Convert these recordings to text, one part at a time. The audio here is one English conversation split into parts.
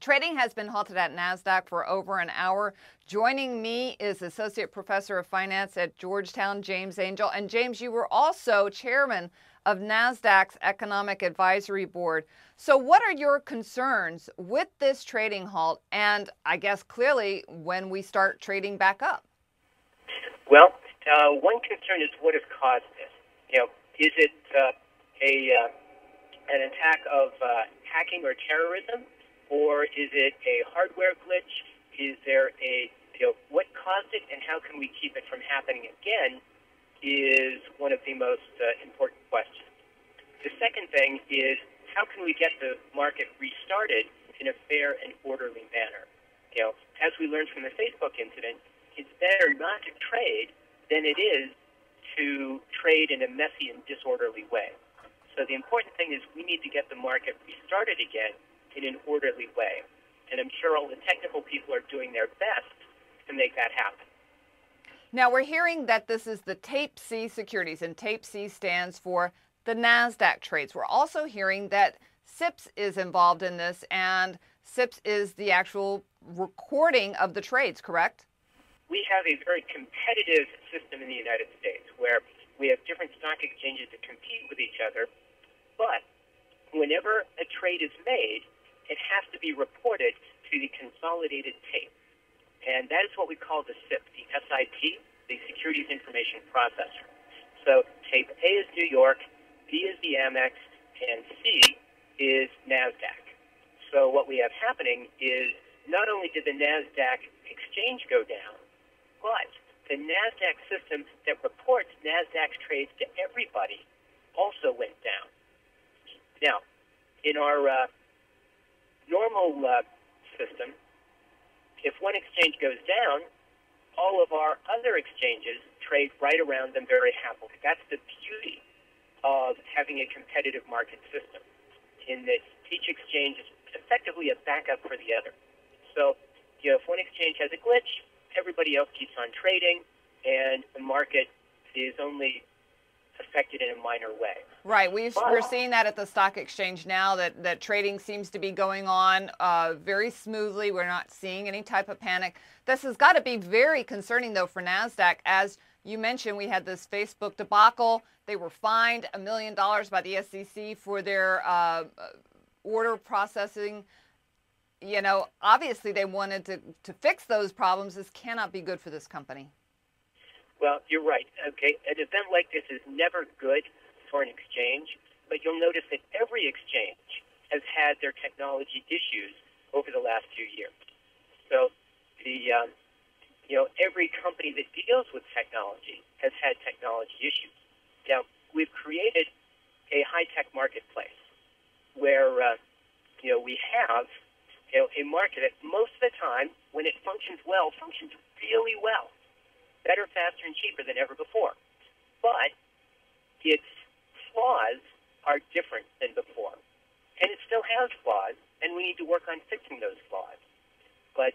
Trading has been halted at Nasdaq for over an hour. Joining me is Associate Professor of Finance at Georgetown, James Angel. And James, you were also chairman of Nasdaq's Economic Advisory Board. So what are your concerns with this trading halt and I guess clearly when we start trading back up? Well, one concern is what has caused this. Is it an attack of hacking or terrorism? Or is it a hardware glitch? Is there what caused it and how can we keep it from happening again is one of the most important questions. The second thing is how can we get the market restarted in a fair and orderly manner? As we learned from the Facebook incident, it's better not to trade than it is to trade in a messy and disorderly way. So the important thing is we need to get the market restarted again in an orderly way. And I'm sure all the technical people are doing their best to make that happen. Now we're hearing that this is the Tape C securities, and Tape C stands for the Nasdaq trades. We're also hearing that SIPS is involved in this, and SIPS is the actual recording of the trades, correct? We have a very competitive system in the United States where we have different stock exchanges that compete with each other, but whenever a trade is made, it has to be reported to the consolidated tape. And that is what we call the SIP, the SIP, the Securities Information Processor. So tape A is New York, B is the Amex, and C is Nasdaq. So what we have happening is not only did the Nasdaq exchange go down, but the Nasdaq system that reports Nasdaq's trades to everybody also went down. Now, in our normal system, if one exchange goes down, all of our other exchanges trade right around them very happily. That's the beauty of having a competitive market system, in that each exchange is effectively a backup for the other. So, if one exchange has a glitch, everybody else keeps on trading, and the market is only affected in a minor way. Right. We're seeing that at the stock exchange now, that trading seems to be going on very smoothly. We're not seeing any type of panic. This has got to be very concerning, though, for Nasdaq. As you mentioned, we had this Facebook debacle. They were fined $1 million by the SEC for their order processing. Obviously they wanted to fix those problems. This cannot be good for this company. Well, you're right. Okay, an event like this is never good for an exchange, but you'll notice that every exchange has had their technology issues over the last few years. So every company that deals with technology has had technology issues. Now, we've created a high-tech marketplace where we have a market that most of the time, when it functions well, functions really well. Better, faster, and cheaper than ever before. But its flaws are different than before. And it still has flaws, and we need to work on fixing those flaws. But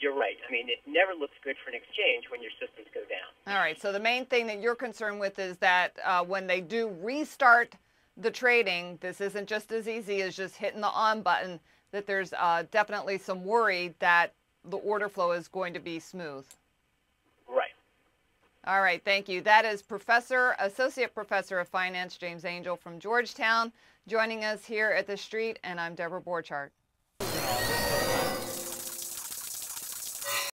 you're right. I mean, it never looks good for an exchange when your systems go down. All right. So the main thing that you're concerned with is that when they do restart the trading, this isn't just as easy as just hitting the on button, that there's definitely some worry that the order flow is going to be smooth. Right. All right, thank you. That is Associate Professor of Finance, James Angel from Georgetown, joining us here at The Street, and I'm Deborah Borchardt.